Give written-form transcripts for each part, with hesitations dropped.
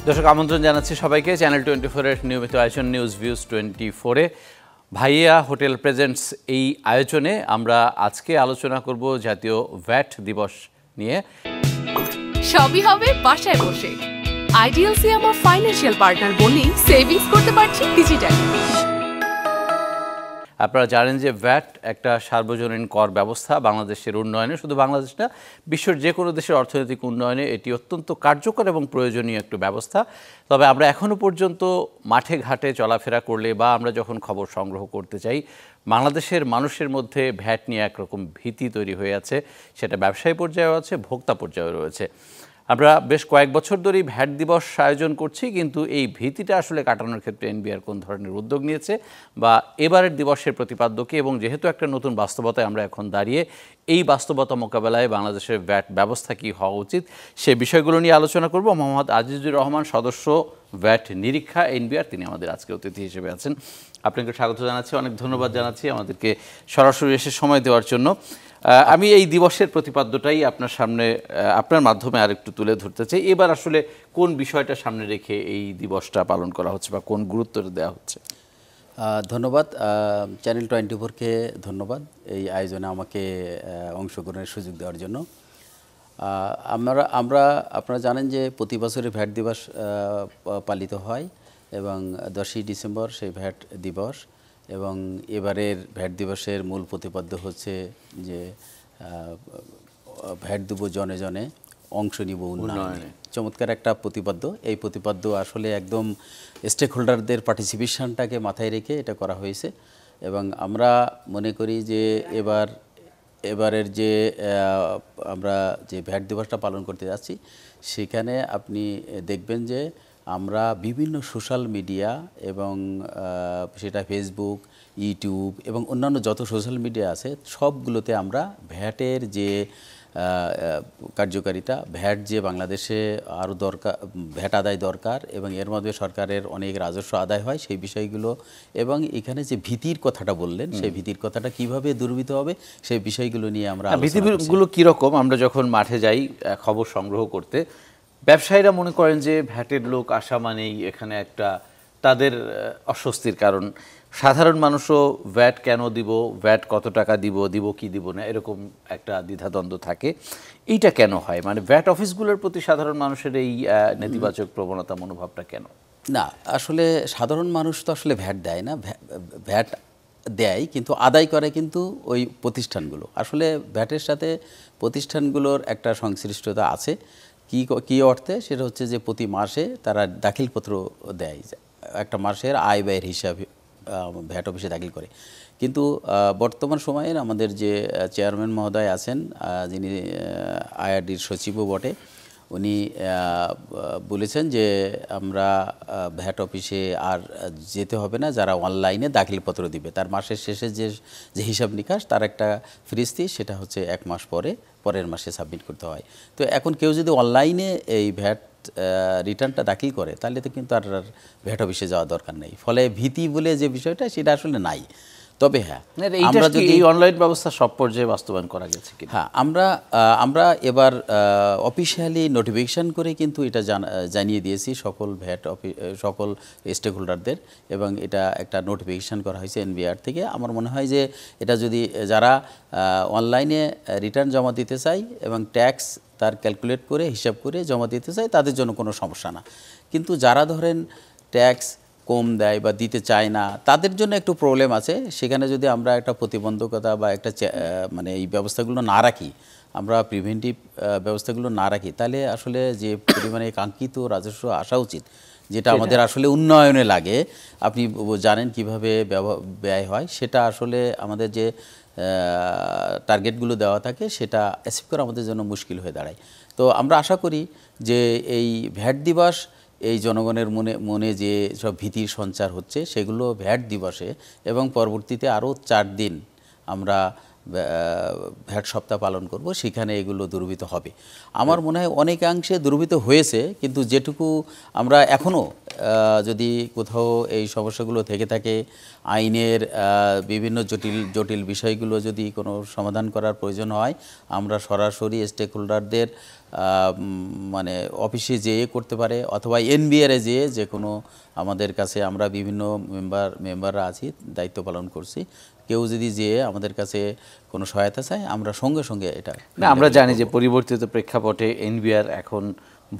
দর্শক আমন্ত্রণ জানাচ্ছি সবাইকে চ্যানেল 24 এর নিয়মিত আয়োজন নিউজ ভিউজ 24 এ ভাইয়া হোটেল প্রেজেন্টস এই আয়োজনে আমরা আজকে আলোচনা করব জাতীয় ভ্যাট দিবস নিয়ে। সবই হবে বাসায় বসে। আইডিএলসি আমার ফাইন্যান্সিয়াল পার্টনার বলেই সেভিংস করতে পারছি ডিজিটালি। আপনারা জানেন যে ভ্যাট একটা সার্বজনীন কর ব্যবস্থা বাংলাদেশের উন্নয়নে, শুধু বাংলাদেশ না বিশ্বের যে কোনো দেশের অর্থনৈতিক উন্নয়নে এটি অত্যন্ত কার্যকর এবং প্রয়োজনীয় একটা ব্যবস্থা। তবে আমরা এখনও পর্যন্ত মাঠে ঘাটে চলাফেরা করলে বা আমরা যখন খবর সংগ্রহ করতে চাই, বাংলাদেশের মানুষের মধ্যে ভ্যাট নিয়ে একরকম ভীতি তৈরি হয়ে আছে। সেটা ব্যবসায়ী পর্যায়েও আছে, ভোক্তা পর্যায়েও রয়েছে। আমরা বেশ কয়েক বছর ধরেই ভ্যাট দিবস আয়োজন করছি, কিন্তু এই ভীতিটা আসলে কাটানোর ক্ষেত্রে এনবিআর কোন ধরনের উদ্যোগ নিয়েছে বা এবারের দিবসের প্রতিপাদ্য কি, এবং যেহেতু একটা নতুন বাস্তবতায় আমরা এখন দাঁড়িয়ে, এই বাস্তবতা মোকাবেলায় বাংলাদেশের ভ্যাট ব্যবস্থা কী হওয়া উচিত সে বিষয়গুলো নিয়ে আলোচনা করব। মোহাম্মদ আজিজুর রহমান, সদস্য ভ্যাট নিরীক্ষা এনবিআর, তিনি আমাদের আজকে অতিথি হিসেবে আছেন। আপনাকে স্বাগত জানাচ্ছি, অনেক ধন্যবাদ জানাচ্ছি আমাদেরকে সরাসরি এসে সময় দেওয়ার জন্য। আমি এই দিবসের প্রতিপাদ্যটাই আপনার সামনে আপনার মাধ্যমে আরেকটু তুলে ধরতে চাই। এবার আসলে কোন বিষয়টা সামনে রেখে এই দিবসটা পালন করা হচ্ছে বা কোন গুরুত্ব দেওয়া হচ্ছে? ধন্যবাদ চ্যানেল 24কে, ধন্যবাদ এই আয়োজনে আমাকে অংশগ্রহণের সুযোগ দেওয়ার জন্য। আপনারা জানেন যে প্রতি বছরে ভ্যাট দিবস পালিত হয় এবং 10ই ডিসেম্বর সেই ভ্যাট দিবস। এবং এবারের ভ্যাট দিবসের মূল প্রতিপাদ্য হচ্ছে যে ভ্যাট দেব জনে জনে, অংশ নিব উন্নয়নে। চমৎকার একটা প্রতিপাদ্য। এই প্রতিপাদ্য আসলে একদম স্টেক হোল্ডারদের পার্টিসিপেশনটাকে মাথায় রেখে এটা করা হয়েছে। এবং আমরা মনে করি যে এবারের যে আমরা যে ভ্যাট দিবসটা পালন করতে যাচ্ছি, সেখানে আপনি দেখবেন যে আমরা বিভিন্ন সোশ্যাল মিডিয়া এবং সেটা ফেসবুক, ইউটিউব এবং অন্যান্য যত সোশ্যাল মিডিয়া আছে সবগুলোতে আমরা ভ্যাটের যে কার্যকারিতা, ভ্যাট যে বাংলাদেশে আরও দরকার, ভ্যাট আদায় দরকার এবং এর মধ্যে সরকারের অনেক রাজস্ব আদায় হয় সেই বিষয়গুলো, এবং এখানে যে ভীতির কথাটা বললেন সেই ভীতির কথাটা কিভাবে দূরীভূত হবে সেই বিষয়গুলো নিয়ে আমরা। ভীতিগুলো কীরকম? আমরা যখন মাঠে যাই খবর সংগ্রহ করতে, ব্যবসায়ীরা মনে করেন যে ভ্যাটের লোক আসা মানেই এখানে একটা তাদের অস্বস্তির কারণ। সাধারণ মানুষও ভ্যাট কেন দিব, ভ্যাট কত টাকা দিব কি দিব না, এরকম একটা দ্বিধাদ্বন্দ্ব থাকে। এইটা কেন হয়? মানে ভ্যাট অফিসগুলোর প্রতি সাধারণ মানুষের এই নেতিবাচক প্রবণতা, মনোভাবটা কেন? না, আসলে সাধারণ মানুষ তো আসলে ভ্যাট দেয় না, ভ্যাট দেয় কিন্তু আদায় করে কিন্তু ওই প্রতিষ্ঠানগুলো। আসলে ভ্যাটের সাথে প্রতিষ্ঠানগুলোর একটা সংশ্লিষ্টতা আছে। কী অর্থে? সেটা হচ্ছে যে প্রতি মাসে তারা দাখিলপত্র দেয়, একটা মাসের আয় ব্যয়ের হিসাবে ভ্যাট অফিসে দাখিল করে। কিন্তু বর্তমান সময়ের আমাদের যে চেয়ারম্যান মহোদয় আছেন, যিনি আইআরডির সচিবও বটে, উনি বলেছেন যে আমরা ভ্যাট অফিসে আর যেতে হবে না, যারা অনলাইনে দাখিলপত্র দিবে তার মাসের শেষে যে হিসাব নিকাশ, তার একটা ফিরিস্তি, সেটা হচ্ছে 1 মাস পরের মাসে সাবমিট করতে হয়। তো এখন কেউ যদি অনলাইনে এই ভ্যাট রিটার্নটা দাখিল করে তাহলে তো কিন্তু আর ভ্যাট অফিসে যাওয়া দরকার নেই। ফলে ভীতি বলে যে বিষয়টা সেটা আসলে নাই। তবে হ্যাঁ, আমরা যদি এই অনলাইন ব্যবস্থা সব পর্যায়ে বাস্তবায়ন করা গেছে কি? হ্যাঁ, আমরা এবার অফিসিয়ালি নোটিফিকেশন করে কিন্তু এটা জানিয়ে দিয়েছি সকল স্টেক হোল্ডারদের, এবং এটা একটা নোটিফিকেশন করা হয়েছে এনবিআর থেকে। আমার মনে হয় যে এটা যদি যারা অনলাইনে রিটার্ন জমা দিতে চায় এবং ট্যাক্স তার ক্যালকুলেট করে হিসাব করে জমা দিতে চায়, তাদের জন্য কোনো সমস্যা না। কিন্তু যারা ধরেন ট্যাক্স কম দেয় বা দিতে চায় না, তাদের জন্য একটু প্রবলেম আছে। সেখানে যদি আমরা একটা প্রতিবন্ধকতা বা একটা মানে এই ব্যবস্থাগুলো না রাখি, আমরা প্রিভেন্টিভ ব্যবস্থাগুলো না রাখি, তাহলে আসলে যে পরিমাণে কাঙ্ক্ষিত রাজস্ব আসা উচিত, যেটা আমাদের আসলে উন্নয়নে লাগে, আপনি জানেন কিভাবে ব্যয় হয়, সেটা আসলে আমাদের যে টার্গেটগুলো দেওয়া থাকে সেটা অ্যাচিভ করা আমাদের জন্য মুশকিল হয়ে দাঁড়ায়। তো আমরা আশা করি যে এই ভ্যাট দিবস, এই জনগণের মনে যে সব ভীতির সঞ্চার হচ্ছে সেগুলো ভ্যাট দিবসে এবং পরবর্তীতে আরও 4 দিন আমরা ভ্যাট সপ্তাহ পালন করব, সেখানে এগুলো দূরীভূত হবে। আমার মনে হয় অনেকাংশে দূরীভূত হয়েছে, কিন্তু যেটুকু আমরা এখনও যদি কোথাও এই সমস্যাগুলো থেকে থাকে, আইনের বিভিন্ন জটিল বিষয়গুলো যদি কোনো সমাধান করার প্রয়োজন হয়, আমরা সরাসরি স্টেক হোল্ডারদের মানে অফিসে যেয়ে করতে পারে, অথবা এনবিআরে যেয়ে যে কোনো আমাদের কাছে আমরা বিভিন্ন মেম্বাররা আছি, দায়িত্ব পালন করছি, কেউ যদি যেয়ে আমাদের কাছে কোনো সহায়তা চায় আমরা সঙ্গে সঙ্গে এটা না, আমরা জানি যে পরিবর্তিত প্রেক্ষাপটে এনবিআর এখন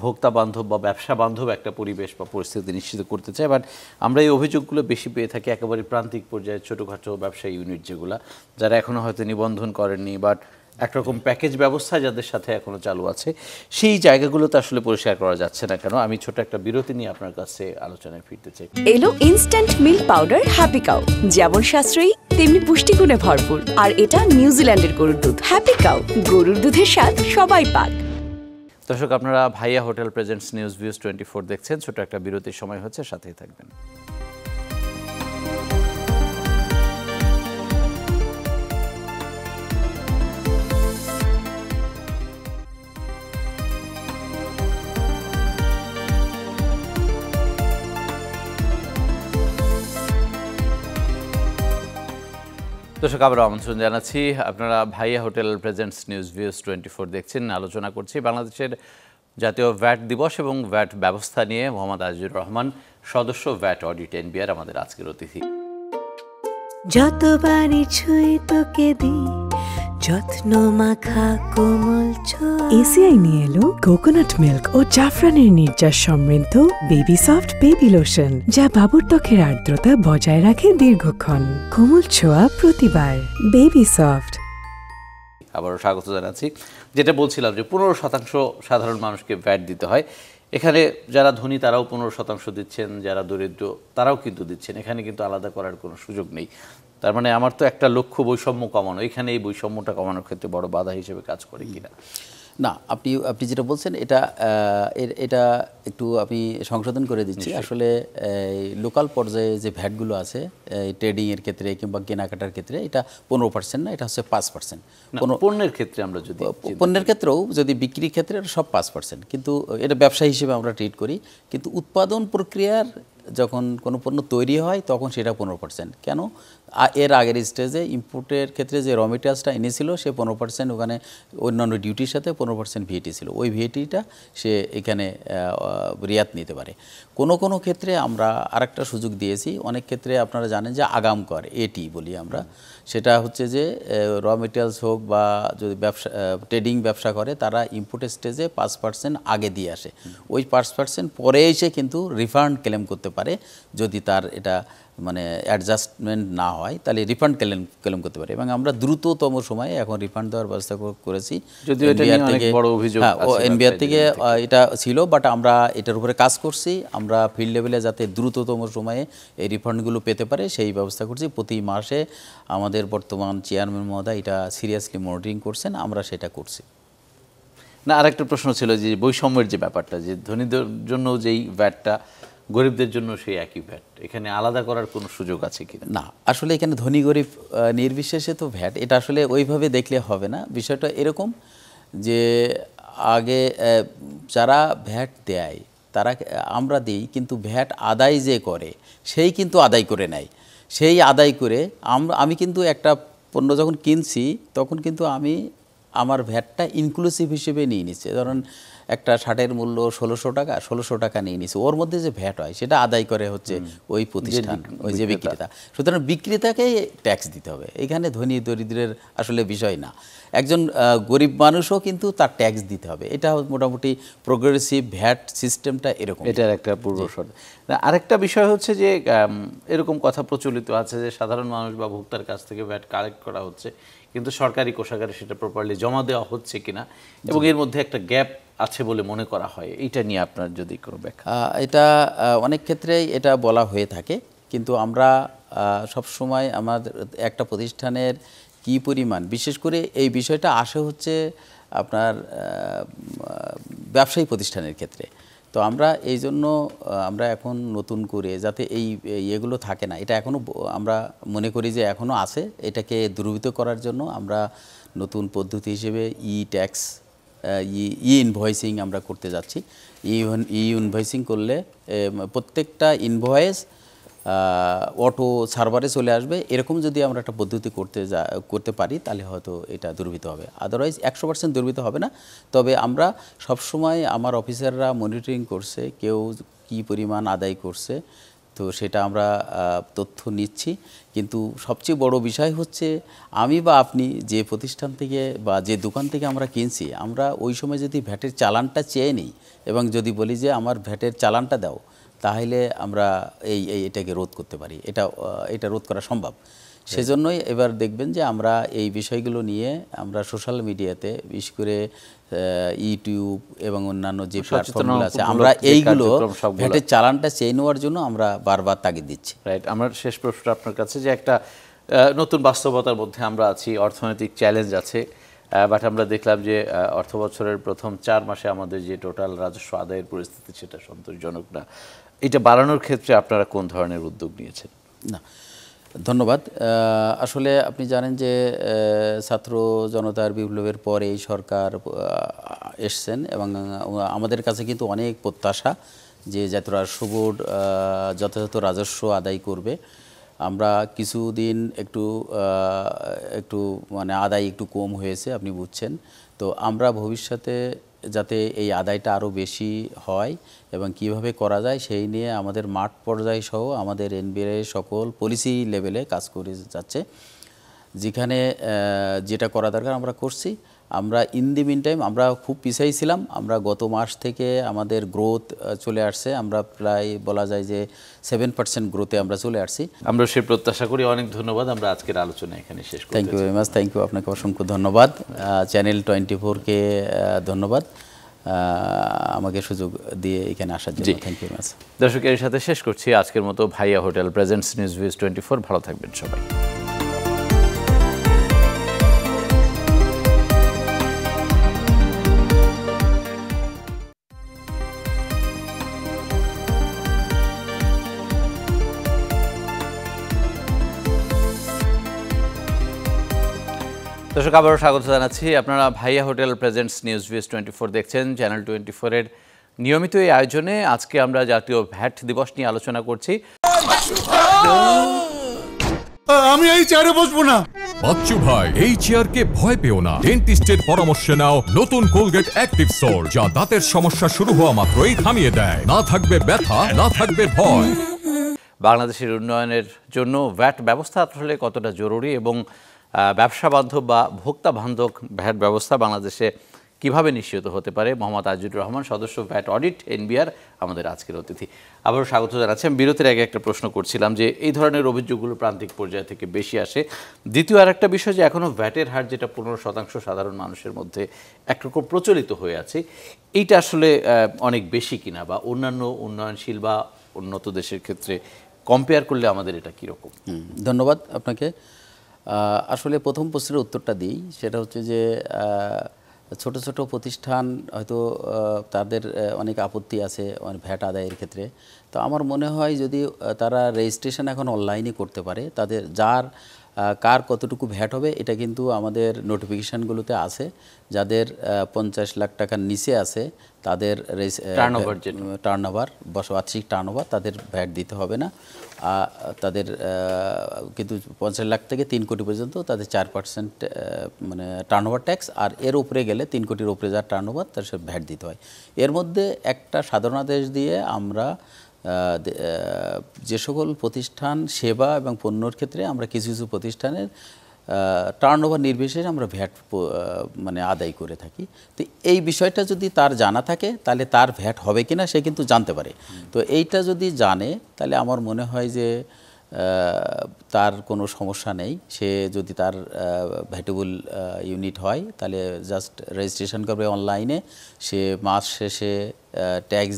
ভোক্তা বান্ধব বা ব্যবসা বান্ধব একটা পরিবেশ বা পরিস্থিতি নিশ্চিত করতে চায়, বাট আমরা এই অভিযোগগুলো বেশি পেয়ে থাকি একেবারে প্রান্তিক পর্যায়ে ছোটোখাটো ব্যবসায়ী ইউনিট যেগুলো, যারা এখনও হয়তো নিবন্ধন করেননি, বাট একরকম প্যাকেজ ব্যবস্থা যাদের সাথে এখনও চালু আছে, সেই জায়গাগুলোতে আসলে পরিষ্কার করা যাচ্ছে না কেন? আমি ছোট একটা বিরতি নিয়ে আপনার কাছে আলোচনায় ফিরতে চাই। এলো instant milk powder happy cow, যেমন সাশ্রয়ী তেমনি পুষ্টিগুণে ভরপুর, আর এটা নিউজিল্যান্ডের গরুর দুধ। হ্যাপি কাউ, গরুর দুধের স্বাদ সবাই পাক। দর্শক, আপনারা ভাইয়া হোটেল প্রেজেন্টস নিউজ ভিউজ 24 দেখছেন। ছোট একটা বিরতির সময় হচ্ছে, সাথেই থাকবেন। দর্শক, আবার আমন্ত্রণ জানাচ্ছি। আপনারা ভাইয়া হোটেল প্রেজেন্টস নিউজ ভিউজ 24 দেখছেন। আলোচনা করছি বাংলাদেশের জাতীয় ভ্যাট দিবস এবং ভ্যাট ব্যবস্থা নিয়ে। মোহাম্মদ আজিজুর রহমান, সদস্য ভ্যাট অডিট এনবিআর, আমাদের আজকের অতিথি। যতবারই ছুঁই তোকে দিই যত্ন মাখা কোমল ছোঁয়া। এসিআই নিয়ে এলো কোকোনাট মিল্ক ও জাফরানের নির্যাস সমৃদ্ধ বেবি সফট বেবি লোশন, যা বাবুর ত্বকের আর্দ্রতা বজায় রাখে দীর্ঘক্ষণ। কোমল ছোঁয়া প্রতিবার, বেবি সফট। আবারও স্বাগত জানাচ্ছি। যেটা বলছিলাম যে 15% সাধারণ মানুষকে ভ্যাট দিতে হয়। এখানে যারা ধনী তারাও 15% দিচ্ছেন, যারা দরিদ্র তারাও কিন্তু দিচ্ছেন। এখানে কিন্তু আলাদা করার কোনো সুযোগ নেই। তার মানে আমার তো একটা লক্ষ্য বৈষম্য কমানো, এখানে এই বৈষম্যটা কমানোর ক্ষেত্রে বড় বাধা হিসেবে কাজ করে কিনা? না, আপনি যেটা বলছেন এটা একটু আমি সংশোধন করে দিচ্ছি। আসলে লোকাল পর্যায়ে যে ভ্যাটগুলো আছে ট্রেডিংয়ের ক্ষেত্রে কিংবা কেনাকাটার ক্ষেত্রে, এটা 15% না, এটা হচ্ছে 5%। পণ্যের ক্ষেত্রে আমরা যদি পণ্যের ক্ষেত্রেও যদি বিক্রির ক্ষেত্রে সব 5%, কিন্তু এটা ব্যবসা হিসেবে আমরা ট্রিট করি। কিন্তু উৎপাদন প্রক্রিয়ার যখন কোনো পণ্য তৈরি হয় তখন সেটা 15%। কেন? এর আগের স্টেজে ইম্পোর্টের ক্ষেত্রে যে র মেটেরিয়ালসটা এনেছিল সে 15% ওখানে অন্যান্য ডিউটির সাথে 15% ভিএটি ছিল। ওই ভিএটিটা সে এখানে রিয়াত নিতে পারে। কোনো ক্ষেত্রে আমরা আরেকটা সুযোগ দিয়েছি। অনেক ক্ষেত্রে আপনারা জানেন যে আগাম কর, এটি বলি আমরা, সেটা হচ্ছে যে র মেটেরিয়ালস হোক বা যদি ট্রেডিং ব্যবসা করে তারা ইম্পোর্টের স্টেজে 5% আগে দিয়ে আসে। ওই 5% পরে এসে কিন্তু রিফান্ড ক্লেম করতে পারে। যদি তার এটা মানে অ্যাডজাস্টমেন্ট না হয় তাহলে রিফান্ড ক্লেম করতে পারে। এবং আমরা দ্রুততম সময়ে এখন রিফান্ড দেওয়ার ব্যবস্থা করেছি। যদিও এটা নিয়ে অনেক বড় অভিযোগ আছে, এনবিআর থেকে এটা ছিল, বাট আমরা এটার উপরে কাজ করছি। আমরা ফিল্ড লেভেলে যাতে দ্রুততম সময়ে এই রিফান্ডগুলো পেতে পারে সেই ব্যবস্থা করছি। প্রতি মাসে আমাদের বর্তমান চেয়ারম্যান মহোদয় এটা সিরিয়াসলি মনিটরিং করছেন, আমরা সেটা করছি। না, আরেকটা প্রশ্ন ছিল যে বৈষম্যের যে ব্যাপারটা, যে ধনীদের জন্য যেই ভ্যাটটা, গরিবদের জন্য সেই একই ভ্যাট, এখানে আলাদা করার কোনো সুযোগ আছে কিনা? না, আসলে এখানে ধনী গরিব নির্বিশেষে তো ভ্যাট, এটা আসলে ওইভাবে দেখলে হবে না। বিষয়টা এরকম যে আগে যারা ভ্যাট দেয় তারা, আমরা দিই, কিন্তু ভ্যাট আদায় যে করে সেই কিন্তু আদায় করে নেয়। সেই আদায় করে আমি কিন্তু একটা পণ্য যখন কিনছি তখন কিন্তু আমি আমার ভ্যাটটা ইনক্লুসিভ হিসেবে নিয়ে নিচ্ছে। ধরুন একটা শার্টের মূল্য 1600 টাকা, 1600 টাকা নিয়ে নিচ্ছে, ওর মধ্যে যে ভ্যাট হয় সেটা আদায় করে হচ্ছে ওই প্রতিষ্ঠান, ওই যে বিক্রেতা। সুতরাং বিক্রেতাকেই ট্যাক্স দিতে হবে। এখানে ধনী দরিদ্রের আসলে বিষয় না। একজন গরিব মানুষও কিন্তু তার ট্যাক্স দিতে হবে। এটা মোটামুটি প্রোগ্রেসিভ ভ্যাট সিস্টেমটা এরকম। এটার একটা পূর্বশর্ত। আরেকটা বিষয় হচ্ছে যে এরকম কথা প্রচলিত আছে যে সাধারণ মানুষ বা ভোক্তার কাছ থেকে ভ্যাট কালেক্ট করা হচ্ছে, কিন্তু সরকারি কোষাগারে সেটা প্রপারলি জমা দেওয়া হচ্ছে কিনা, এবং এর মধ্যে একটা গ্যাপ আছে বলে মনে করা হয়। এইটা নিয়ে আপনার যদি কোনো ব্যাখ্যা। এটা অনেক ক্ষেত্রেই এটা বলা হয়ে থাকে, কিন্তু আমরা সবসময় আমাদের একটা প্রতিষ্ঠানের কী পরিমাণ, বিশেষ করে এই বিষয়টা আসে হচ্ছে আপনার ব্যবসায়ী প্রতিষ্ঠানের ক্ষেত্রে। তো আমরা এই জন্য আমরা এখন নতুন করে যাতে এই ইয়েগুলো থাকে না, এটা এখনও আমরা মনে করি যে এখনও আছে, এটাকে দূরীভূত করার জন্য আমরা নতুন পদ্ধতি হিসেবে ই ট্যাক্স ইনভয়েসিং আমরা করতে যাচ্ছি। ইনভয়েসিং করলে প্রত্যেকটা ইনভয়েস অটো সার্ভারে চলে আসবে, এরকম যদি আমরা একটা পদ্ধতি করতে পারি তাহলে হয়তো এটা দুর্বৃত্ত হবে। আদারওয়াইজ 100% দুর্বৃত্ত হবে না। তবে আমরা সবসময় আমার অফিসাররা মনিটরিং করছে কেউ কি পরিমাণ আদায় করছে, তো সেটা আমরা তথ্য নিচ্ছি। কিন্তু সবচেয়ে বড় বিষয় হচ্ছে আমি বা আপনি যে প্রতিষ্ঠান থেকে বা যে দোকান থেকে আমরা কিনছি, আমরা ওই সময় যদি ভ্যাটের চালানটা চেয়ে নিই এবং যদি বলি যে আমার ভ্যাটের চালানটা দাও, তাহলে আমরা এটাকে রোধ করতে পারি, এটা রোধ করা সম্ভব। সেজন্যই এবার দেখবেন যে আমরা এই বিষয়গুলো নিয়ে আমরা সোশ্যাল মিডিয়াতে, বিশেষ করে ইউটিউব এবং অন্যান্য যে প্ল্যাটফর্মগুলো আছে, আমরা এইগুলো ভ্যাটের চালানটা চেয়ে নেওয়ার জন্য আমরা বারবার তাগিদ দিচ্ছি। রাইট। আমার শেষ প্রশ্নটা আপনার কাছে, যে একটা নতুন বাস্তবতার মধ্যে আমরা আছি, অর্থনৈতিক চ্যালেঞ্জ আছে, বাট আমরা দেখলাম যে অর্থ বছরের প্রথম 4 মাসে আমাদের যে টোটাল রাজস্ব আদায়ের পরিস্থিতি সেটা সন্তোষজনক না। এটা বাড়ানোর ক্ষেত্রে আপনারা কোন ধরনের উদ্যোগ নিয়েছেন? না, ধন্যবাদ। আসলে আপনি জানেন যে ছাত্র জনতার বিপ্লবের পরে এই সরকার এসছেন এবং আমাদের কাছে কিন্তু অনেক প্রত্যাশা যে জাতীয় রাজস্ব বোর্ড যথাযথ রাজস্ব আদায় করবে। আমরা কিছুদিন একটু মানে আদায় একটু কম হয়েছে, আপনি বুঝছেন। তো আমরা ভবিষ্যতে যাতে এই আদায়টা আরও বেশি হয় এবং কিভাবে করা যায় সেই নিয়ে আমাদের মাঠ পর্যায় সহ আমাদের এনবিআর সকল পলিসি লেভেলে কাজ করে যাচ্ছে। যেখানে যেটা করা দরকার আমরা করছি। আমরা ইন দি মিন টাইম আমরা খুব পিছাই ছিলাম। আমরা গত মাস থেকে আমাদের গ্রোথ চলে আসছে, আমরা প্রায় বলা যায় যে 7% গ্রোথে আমরা চলে আসছি। আমরা সেই প্রত্যাশা করি। অনেক ধন্যবাদ। আমরা আজকের আলোচনা এখানে শেষ করছি। Thank you very much. Thank you, আপনাকে অসংখ্য ধন্যবাদ। চ্যানেল 24-কে ধন্যবাদ আমাকে সুযোগ দিয়ে এখানে আসার জন্য। Thank you very much. দর্শকের সাথে শেষ করছি আজকের মতো ভাইয়া হোটেল প্রেজেন্টস নিউজভিউজ 24। ভালো থাকবেন সবাই। দর্শক, আবারও স্বাগত জানাচ্ছি। আপনারা ভাইয়া হোটেল প্রেজেন্টস নিউজভিউজ 24 দেখছেন। চ্যানেল 24-এর নিয়মিত এই আয়োজনে আজকে আমরা জাতীয় ভ্যাট দিবস নিয়ে আলোচনা করছি। আমি এই চেয়ারে বসবো না। বাচ্চু ভাই, এই চেয়ারকে ভয় পেও না। ডেন্টিস্টের পরামর্শ নাও নতুন কোলগেট অ্যাক্টিভ সোল, যা দাঁতের সমস্যা শুরু হওয়া মাত্রই থামিয়ে দেয়। না থাকবে ব্যথা, না থাকবে ভয়। বাংলাদেশের উন্নয়নের জন্য ভ্যাট ব্যবস্থা আসলে কতটা জরুরি এবং ব্যবসা বান্ধব বা ভোক্তা বান্ধব ভ্যাট ব্যবস্থা বাংলাদেশে কিভাবে নিশ্চিত হতে পারে, মোহাম্মদ আজিজুর রহমান, সদস্য ভ্যাট অডিট এনবিআর, আমাদের আজকের অতিথি। আবারও স্বাগত জানাচ্ছি। আমি বিরতির আগে একটা প্রশ্ন করছিলাম যে এই ধরনের অভিযোগগুলো প্রান্তিক পর্যায় থেকে বেশি আসে। দ্বিতীয় আর একটা বিষয় যে এখনও ভ্যাটের হার যেটা 15% সাধারণ মানুষের মধ্যে একরকম প্রচলিত হয়ে আছে, এইটা আসলে অনেক বেশি কিনা, বা অন্যান্য উন্নয়নশীল বা উন্নত দেশের ক্ষেত্রে কম্পেয়ার করলে আমাদের এটা কীরকম? ধন্যবাদ আপনাকে। আসলে প্রথম প্রশ্নের উত্তরটা দিই, সেটা হচ্ছে যে ছোট ছোট প্রতিষ্ঠান হয়তো তাদের অনেক আপত্তি আছে ভ্যাট আদায়ের ক্ষেত্রে। তো আমার মনে হয় যদি তারা রেজিস্ট্রেশন এখন অনলাইনে করতে পারে, তাদের কার কতটুকু ভ্যাট হবে এটা কিন্তু আমাদের নোটিফিকেশানগুলোতে আছে। যাদের 50 লাখ টাকার নিচে আছে তাদের টার্নওভার বার্ষিক টার্নওভার তাদের ভ্যাট দিতে হবে না। তাদের কিন্তু 50 লাখ থেকে 3 কোটি পর্যন্ত তাদের 4% মানে টার্নওভার ট্যাক্স, আর এর উপরে গেলে 3 কোটির উপরে যার টার্নওভার তার সে ভ্যাট দিতে হয়। এর মধ্যে একটা সাধারণাদেশ দিয়ে আমরা যে সকল প্রতিষ্ঠান সেবা এবং পণ্যর ক্ষেত্রে আমরা কিছু কিছু প্রতিষ্ঠানের টার্নওভার নির্বিশেষে আমরা ভ্যাট মানে আদায় করে থাকি। তো এই বিষয়টা যদি তার জানা থাকে তাহলে তার ভ্যাট হবে কিনা সে কিন্তু জানতে পারে। তো এইটা যদি জানে তাহলে আমার মনে হয় যে তার কোনো সমস্যা নেই। সে যদি তার ভ্যাটেবল ইউনিট হয় তাহলে জাস্ট রেজিস্ট্রেশন করবে অনলাইনে, সে মাস শেষে ট্যাক্স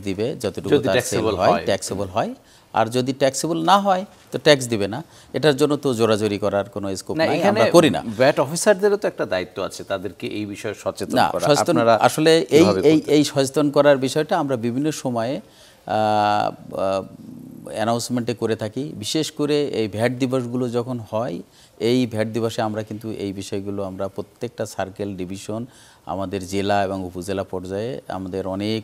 দিবে যতটুকু তার সেল হয়, ট্যাক্সেবল হয়। আর যদি ট্যাক্সেবল না হয় তো ট্যাক্স দিবে না। এটার জন্য তো জোরাজোরি করার কোনো স্কোপ নাই, আমরা করি না। ভ্যাট অফিসারদেরও তো একটা দায়িত্ব আছে, তাদেরকে এই বিষয়ে সচেতন করা। আপনারা আসলে এই সচেতন করার বিষয়টা আমরা বিভিন্ন সময়ে অ্যানাউন্সমেন্টে করে থাকি। বিশেষ করে এই ভ্যাট দিবসগুলো যখন হয়, এই ভ্যাট দিবসে আমরা কিন্তু এই বিষয়গুলো আমরা প্রত্যেকটা সার্কেল, ডিভিশন, আমাদের জেলা এবং উপজেলা পর্যায়ে আমাদের অনেক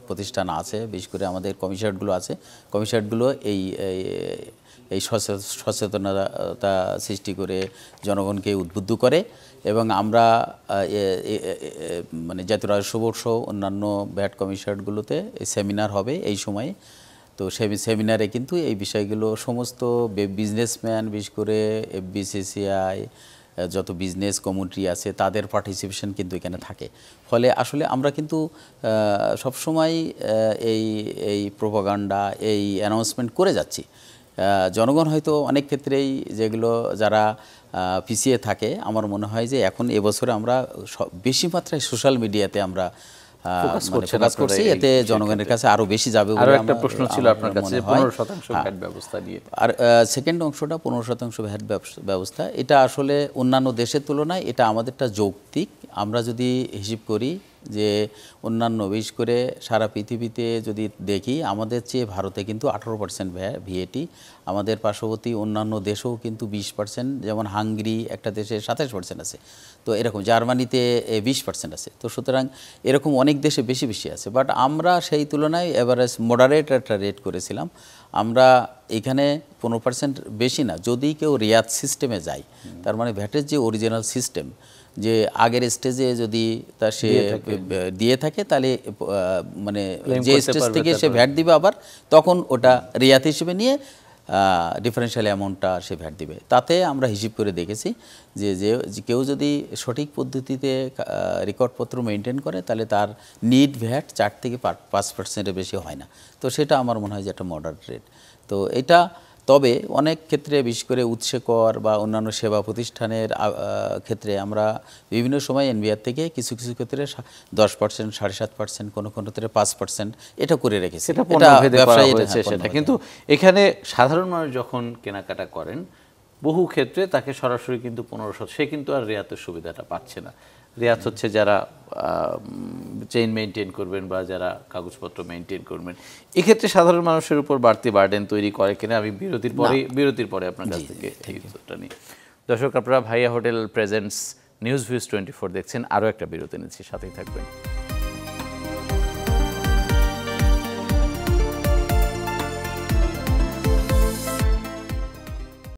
প্রতিষ্ঠান আছে, বিশেষ করে আমাদের কমিশনারগুলো আছে। কমিশনারগুলো এই সচেতনতা সৃষ্টি করে জনগণকে উদ্বুদ্ধ করে এবং আমরা মানে জাতীয় রাজস্ব বোর্ড সহ অন্যান্য ভ্যাট কমিশনারগুলোতে সেমিনার হবে এই সময়ে। তো সেই সেমিনারে কিন্তু এই বিষয়গুলো সমস্ত বিজনেসম্যান, বিশেষ করে FBCCI যত বিজনেস কমিউনিটি আছে তাদের পার্টিসিপেশন কিন্তু এখানে থাকে। ফলে আসলে আমরা কিন্তু সবসময় এই প্রোপাগান্ডা, এই অ্যানাউন্সমেন্ট করে যাচ্ছি। জনগণ হয়তো অনেক ক্ষেত্রেই যেগুলো যারা পিছিয়ে থাকে, আমার মনে হয় যে এখন এবছরে আমরা বেশি মাত্রায় সোশ্যাল মিডিয়াতে আমরা ফোকাস করছি, এতে জনগণের কাছে আরো বেশি যাবে। আরো একটা প্রশ্ন ছিল আপনার কাছে 15% ভ্যাট ব্যবস্থা নিয়ে। আর সেকেন্ড অংশটা 15% ভ্যাট ব্যবস্থা, এটা আসলে অন্যান্য দেশের তুলনায় এটা আমাদেরটা যৌক্তিক। আমরা যদি হিসাব করি যে অন্যান্য, বিশেষ করে সারা পৃথিবীতে যদি দেখি, আমাদের চেয়ে ভারতে কিন্তু 18% VAT, আমাদের পার্শ্ববর্তী অন্যান্য দেশেও কিন্তু 20%, যেমন হাঙ্গেরি একটা দেশে 27% আছে, তো এরকম জার্মানিতে 20% আছে। তো সুতরাং এরকম অনেক দেশে বেশি বেশি আছে, বাট আমরা সেই তুলনায় এভারেজ মডারেট একটা রেট করেছিলাম। আমরা এখানে 15% বেশি না, যদি কেউ রিয়াত সিস্টেমে যায়, তার মানে ভ্যাটের যে অরিজিনাল সিস্টেম, যে আগের স্টেজে যদি তা সে দিয়ে থাকে, তাহলে মানে যে স্টেজ থেকে সে ভ্যাট দিবে আবার তখন ওটা রিয়াত হিসেবে নিয়ে ডিফারেন্সিয়াল অ্যামাউন্টটা সে ভ্যাট দিবে। তাতে আমরা হিসাব করে দেখেছি যে কেউ যদি সঠিক পদ্ধতিতে রেকর্ডপত্র মেনটেন করে, তাহলে তার নিট ভ্যাট 4 থেকে 5%-এর বেশি হয় না। তো সেটা আমার মনে হয় যে একটা মডারেট রেট। তো এটা তবে অনেক ক্ষেত্রে, বিশেষ করে উৎসে কর বা অন্যান্য সেবা প্রতিষ্ঠানের ক্ষেত্রে আমরা বিভিন্ন সময় এনবিআর থেকে কিছু কিছু ক্ষেত্রে 10%, 7.5%, কোনো ক্ষেত্রে 5% এটা করে রেখেছি। সেটা কিন্তু এখানে সাধারণ মানুষ যখন কেনাকাটা করেন, বহু ক্ষেত্রে তাকে সরাসরি কিন্তু 15%, সে কিন্তু আর রিয়াতের সুবিধাটা পাচ্ছে না। রিয়াত হচ্ছে যারা চেইন মেনটেন করবেন বা যারা কাগজপত্র মেনটেন করবেন, এক্ষেত্রে সাধারণ মানুষের উপর বাড়তি বার্ডেন তৈরি করে কিনা, আমি বিরতির পরে আপনার কাছ থেকে এই উত্তরটা নিই। দর্শক, আপনারা ভাইয়া হোটেল প্রেজেন্টস নিউজ ভিউজ 24 দেখছেন। আরও একটা বিরতি নিচ্ছি, সাথেই থাকবেন।